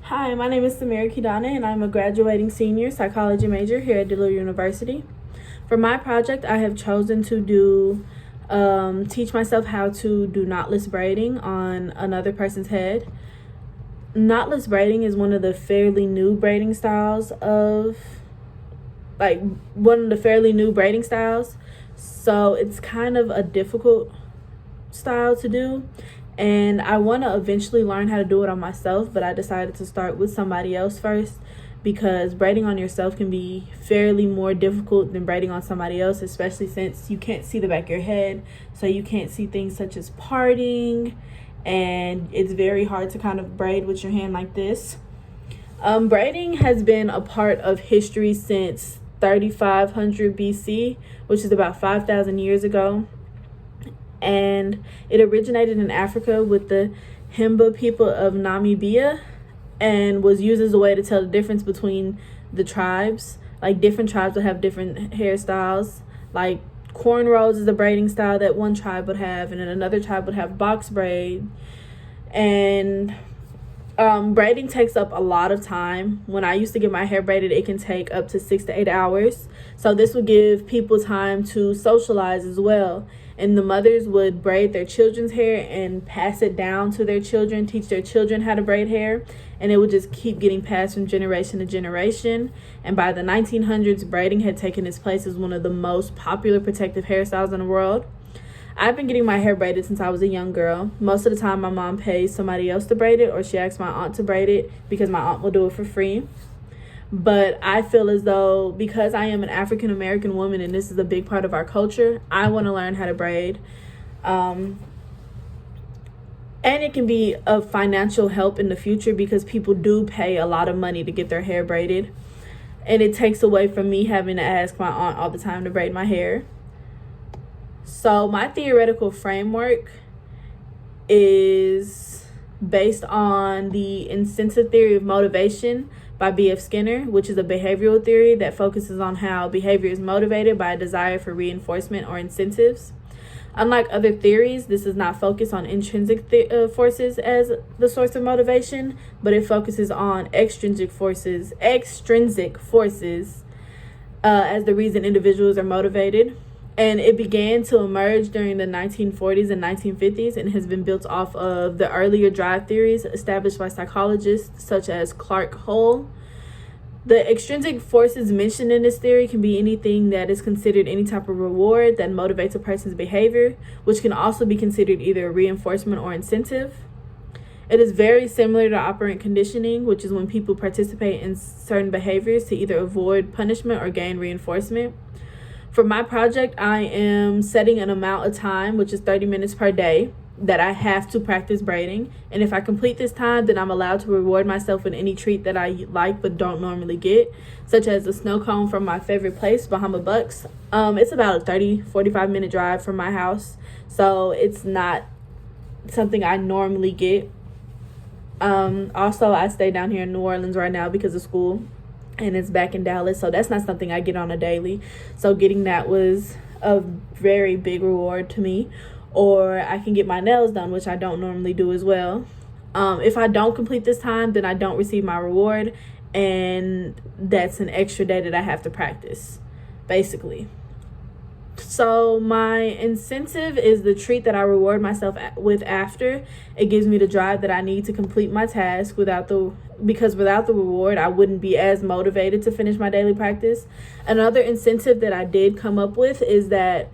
Hi, my name is Samira Kidana, and I'm a graduating senior psychology major here at Dillard University. For my project, I have chosen to teach myself how to do knotless braiding on another person's head. Knotless braiding is one of the fairly new braiding styles So it's kind of a difficult style to do, and I want to eventually learn how to do it on myself, but I decided to start with somebody else first because braiding on yourself can be fairly more difficult than braiding on somebody else, especially since you can't see the back of your head, so you can't see things such as parting, and it's very hard to kind of braid with your hand like this. Braiding has been a part of history since 3500 BC, which is about 5,000 years ago, and it originated in Africa with the Himba people of Namibia and was used as a way to tell the difference between the tribes. Like, different tribes would have different hairstyles. Like, cornrows is a braiding style that one tribe would have, and then another tribe would have box braid. And braiding takes up a lot of time. When I used to get my hair braided, it can take up to 6 to 8 hours. So this would give people time to socialize as well. And the mothers would braid their children's hair and pass it down to their children, teach their children how to braid hair. And it would just keep getting passed from generation to generation. And by the 1900s, braiding had taken its place as one of the most popular protective hairstyles in the world. I've been getting my hair braided since I was a young girl. Most of the time, my mom pays somebody else to braid it, or she asks my aunt to braid it because my aunt will do it for free. But I feel as though, because I am an African American woman and this is a big part of our culture, I want to learn how to braid. And it can be a financial help in the future because people do pay a lot of money to get their hair braided. And it takes away from me having to ask my aunt all the time to braid my hair. So my theoretical framework is based on the incentive theory of motivation by B.F. Skinner, which is a behavioral theory that focuses on how behavior is motivated by a desire for reinforcement or incentives. Unlike other theories, this does not focus on intrinsic forces as the source of motivation, but it focuses on extrinsic forces as the reason individuals are motivated. And it began to emerge during the 1940s and 1950s and has been built off of the earlier drive theories established by psychologists such as Clark Hull. The extrinsic forces mentioned in this theory can be anything that is considered any type of reward that motivates a person's behavior, which can also be considered either a reinforcement or incentive. It is very similar to operant conditioning, which is when people participate in certain behaviors to either avoid punishment or gain reinforcement. For my project, I am setting an amount of time, which is 30 minutes per day, that I have to practice braiding. And if I complete this time, then I'm allowed to reward myself with any treat that I like but don't normally get, such as a snow cone from my favorite place, Bahama Bucks. It's about a 45 minute drive from my house, so it's not something I normally get. Also, I stay down here in New Orleans right now because of school, and it's back in Dallas, so that's not something I get on a daily. So getting that was a very big reward to me. Or I can get my nails done, which I don't normally do as well. If I don't complete this time, then I don't receive my reward, and that's an extra day that I have to practice, basically. So my incentive is the treat that I reward myself with after. It gives me the drive that I need to complete my task because without the reward, I wouldn't be as motivated to finish my daily practice. Another incentive that I did come up with is that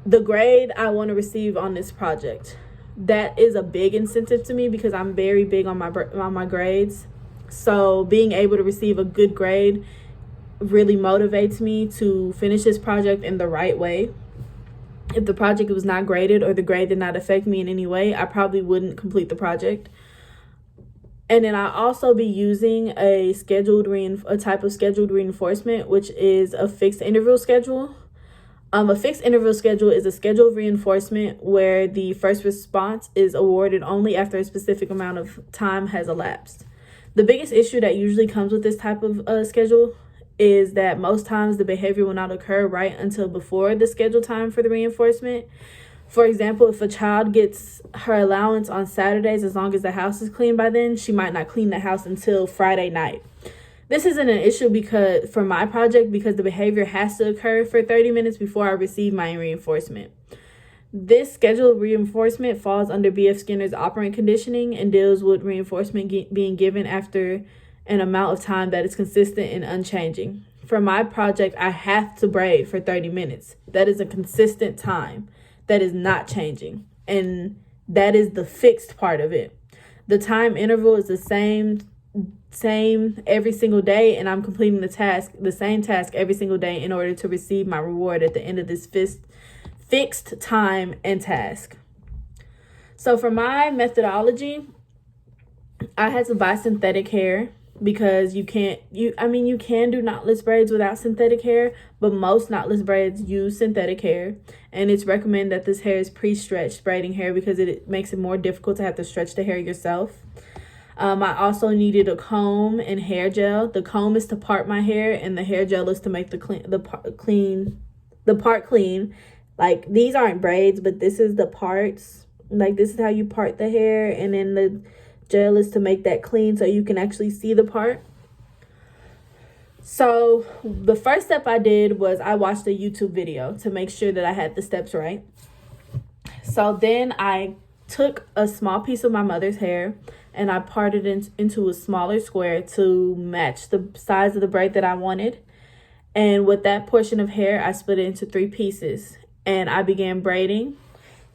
the grade I want to receive on this project. That is a big incentive to me because I'm very big on my grades. So being able to receive a good grade really motivates me to finish this project in the right way. If the project was not graded or the grade did not affect me in any way, I probably wouldn't complete the project. And then I'll also be using a type of scheduled reinforcement, which is a fixed interval schedule. A fixed interval schedule is a schedule of reinforcement where the first response is awarded only after a specific amount of time has elapsed. The biggest issue that usually comes with this type of schedule is that most times the behavior will not occur right until before the scheduled time for the reinforcement. For example, if a child gets her allowance on Saturdays, as long as the house is clean by then, she might not clean the house until Friday night. This isn't an issue because for my project, because the behavior has to occur for 30 minutes before I receive my reinforcement. This scheduled reinforcement falls under B.F. Skinner's operant conditioning and deals with reinforcement being given after an amount of time that is consistent and unchanging. For my project, I have to braid for 30 minutes. That is a consistent time that is not changing, and that is the fixed part of it. The time interval is the same every single day, and I'm completing the same task every single day in order to receive my reward at the end of this fixed time and task. So for my methodology, I had to buy synthetic hair because you can do knotless braids without synthetic hair, but most knotless braids use synthetic hair, and it's recommended that this hair is pre-stretched braiding hair because it makes it more difficult to have to stretch the hair yourself. I also needed a comb and hair gel. The comb is to part my hair, and the hair gel is to make the part clean. Like, these aren't braids, but this is the parts. Like, this is how you part the hair, and then the gel is to make that clean so you can actually see the part. So the first step I did was I watched a YouTube video to make sure that I had the steps right. So then I took a small piece of my mother's hair and I parted it into a smaller square to match the size of the braid that I wanted. And with that portion of hair, I split it into 3 pieces and I began braiding.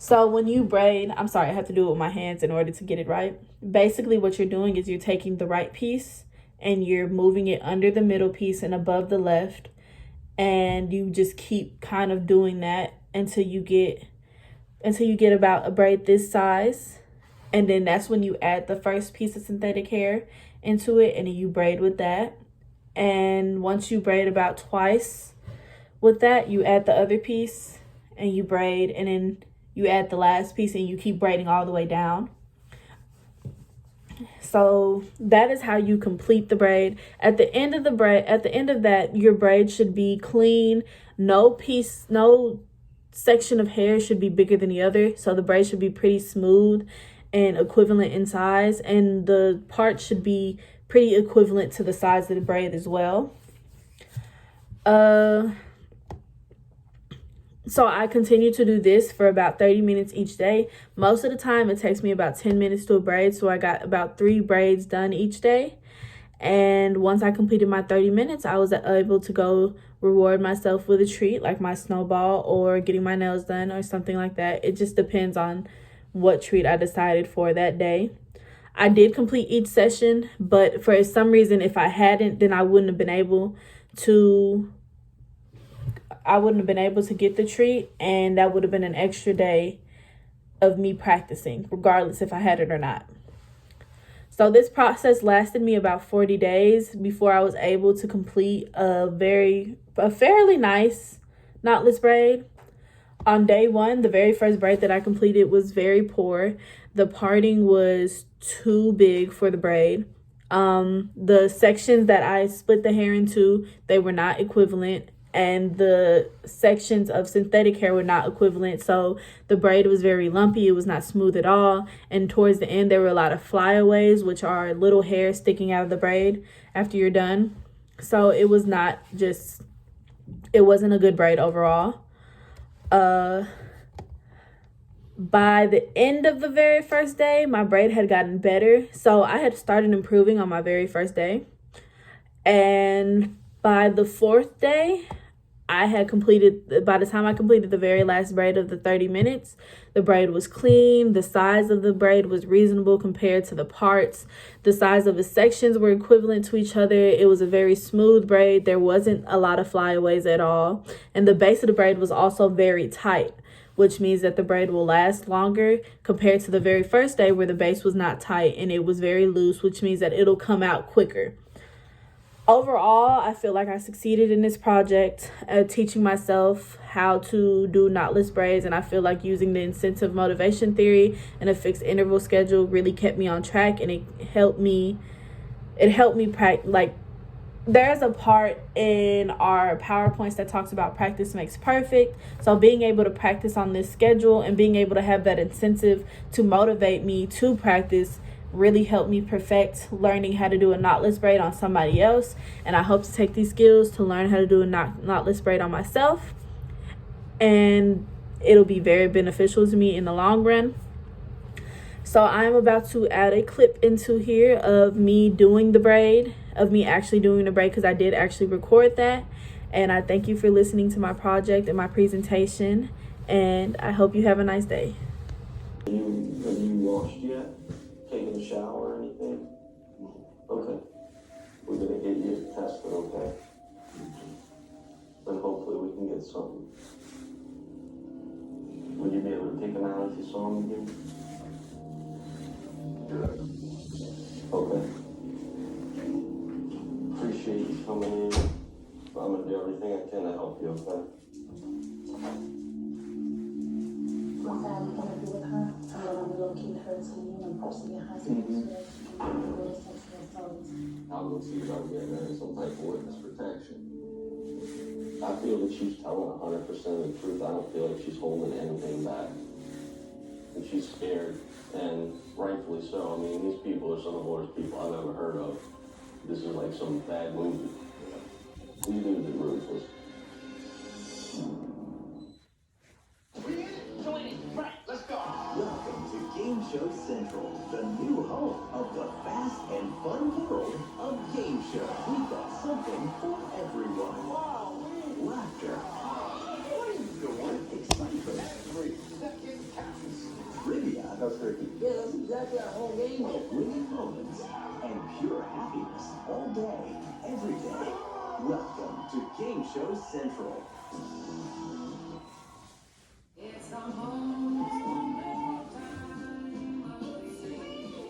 So when you braid, I'm sorry, I have to do it with my hands in order to get it right. Basically what you're doing is you're taking the right piece and you're moving it under the middle piece and above the left. And you just keep kind of doing that until you get about a braid this size. And then that's when you add the first piece of synthetic hair into it, and then you braid with that. And once you braid about twice with that, you add the other piece and you braid, and then you add the last piece and you keep braiding all the way down. So that is how you complete the braid. At the end of that, your braid should be clean. No section of hair should be bigger than the other. So the braid should be pretty smooth and equivalent in size, and the part should be pretty equivalent to the size of the braid as well. So I continue to do this for about 30 minutes each day. Most of the time it takes me about 10 minutes to a braid, so I got about 3 braids done each day. And once I completed my 30 minutes, I was able to go reward myself with a treat like my snowball or getting my nails done or something like that. It just depends on what treat I decided for that day. I did complete each session, but for some reason, if I hadn't, then I wouldn't have been able to get the treat, and that would have been an extra day of me practicing, regardless if I had it or not. So this process lasted me about 40 days before I was able to complete a fairly nice knotless braid. On day 1, the very first braid that I completed was very poor. The parting was too big for the braid. The sections that I split the hair into, they were not equivalent, and the sections of synthetic hair were not equivalent. So the braid was very lumpy. It was not smooth at all. And towards the end, there were a lot of flyaways, which are little hairs sticking out of the braid after you're done. So it wasn't a good braid overall. By the end of the very first day, my braid had gotten better. So I had started improving on my very first day. And by the 4th day, by the time I completed the very last braid of the 30 minutes, the braid was clean. The size of the braid was reasonable compared to the parts. The size of the sections were equivalent to each other. It was a very smooth braid. There wasn't a lot of flyaways at all. And the base of the braid was also very tight, which means that the braid will last longer compared to the very first day where the base was not tight and it was very loose, which means that it'll come out quicker. Overall, I feel like I succeeded in this project at teaching myself how to do knotless braids, and I feel like using the incentive motivation theory and a fixed interval schedule really kept me on track, and it helped me there's a part in our PowerPoints that talks about practice makes perfect. So being able to practice on this schedule and being able to have that incentive to motivate me to practice really helped me perfect learning how to do a knotless braid on somebody else. And I hope to take these skills to learn how to do a knotless braid on myself. And it'll be very beneficial to me in the long run. So I'm about to add a clip into here of me doing the braid, of me actually doing the braid, because I did actually record that. And I thank you for listening to my project and my presentation. And I hope you have a nice day. Have you washed yet? Taken a shower or anything? Okay. We're gonna get you tested, okay? And hopefully we can get something. Would you be able to take him out if you saw him again? Okay. Appreciate you coming in. I'm gonna do everything I can to help you, okay? What's that gonna do with her? I'm gonna relocate her to University Hospital so that she can go to sexual assault. I'll go see about getting her some type of witness protection. I feel that she's telling 100% of the truth. I don't feel like she's holding anything back. And she's scared, and rightfully so. I mean, these people are some of the worst people I've ever heard of. This is like some bad movie. These dudes are ruthless. Welcome to Game Show Central, the new home of the fast and fun world of Game Show. We've got something for everyone. Wow! Laughter. What are you doing? Excitement. 3 seconds counts. Trivia. That's tricky. Yeah, that's exactly our whole game. Winning moments and pure happiness all day, every day. Welcome to Game Show Central.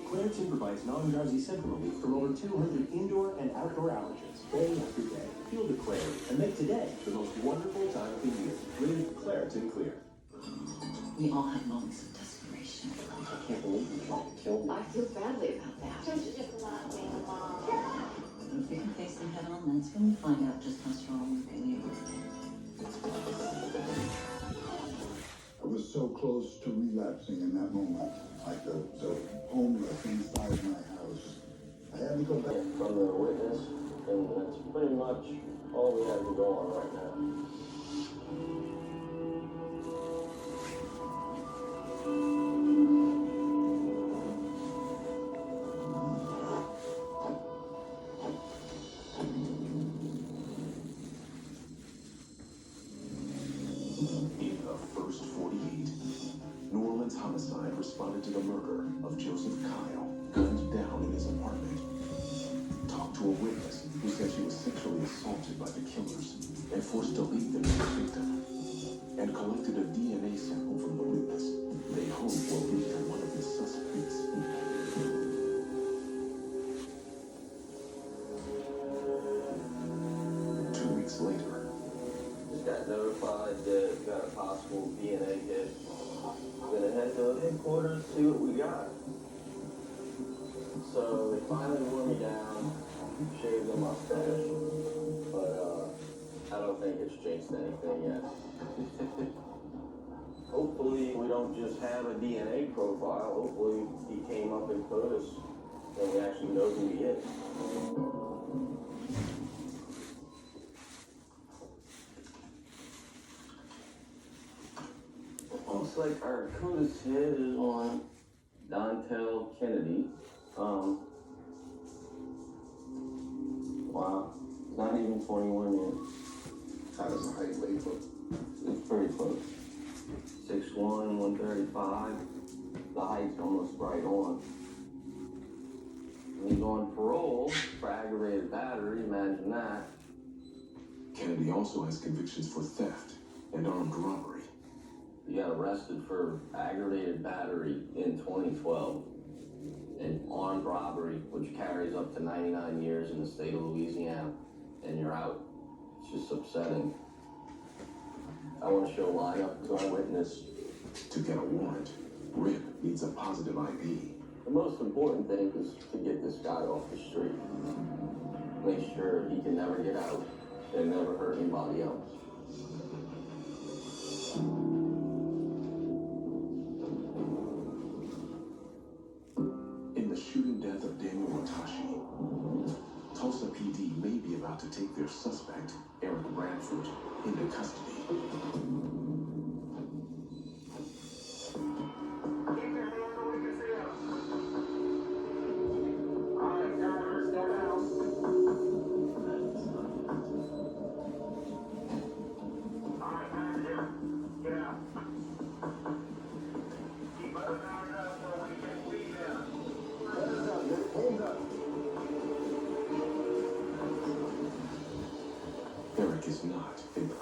Claritin provides non-drowsy symptom relief from over 200 indoor and outdoor allergens, day after day. Feel the clarity and make today the most wonderful time of the year. Breathe Claritin Clear. We all have moments of desperation. I can't believe you tried to kill me. I feel badly about that. Don't you just love being a mom? If we can face them head on, that's when we find out just how strong we really are. I was so close to relapsing in that moment, like the homeless inside my house. I had to go back. From the witness, and that's pretty much all we have to go on right now. In the first 48, New Orleans homicide responded to the murder of Joseph Kyle, gunned down in his apartment. Talked to a witness who said she was sexually assaulted by the killers and forced to leave the new victim. And collected a DNA sample from the witness they hope will lead to one of the suspects. Two weeks later, Just got notified that we got a possible DNA hit. We're gonna head to headquarters, see what we got. So they finally wore me down, shaved the mustache, but I don't think it's changed anything yet. Hopefully we don't just have a DNA profile. Hopefully he came up in photos and we actually know who he is. Looks like our CODIS hit is on Dontel Kennedy. Wow, not even 21 yet. How does the height label? It's pretty close. 6'1", 135. The height's almost right on. He's on parole for aggravated battery, imagine that. Kennedy also has convictions for theft and armed robbery. He got arrested for aggravated battery in 2012 and armed robbery, which carries up to 99 years in the state of Louisiana, and you're out. It's just upsetting. I want to show a lineup to our witness. To get a warrant, Rip needs a positive ID. The most important thing is to get this guy off the street. make sure he can never get out and never hurt anybody else. In the shooting death of Daniel Watashi, Tulsa PD may be about to take their suspect, Eric Bradford, into custody. Eric is not in the car.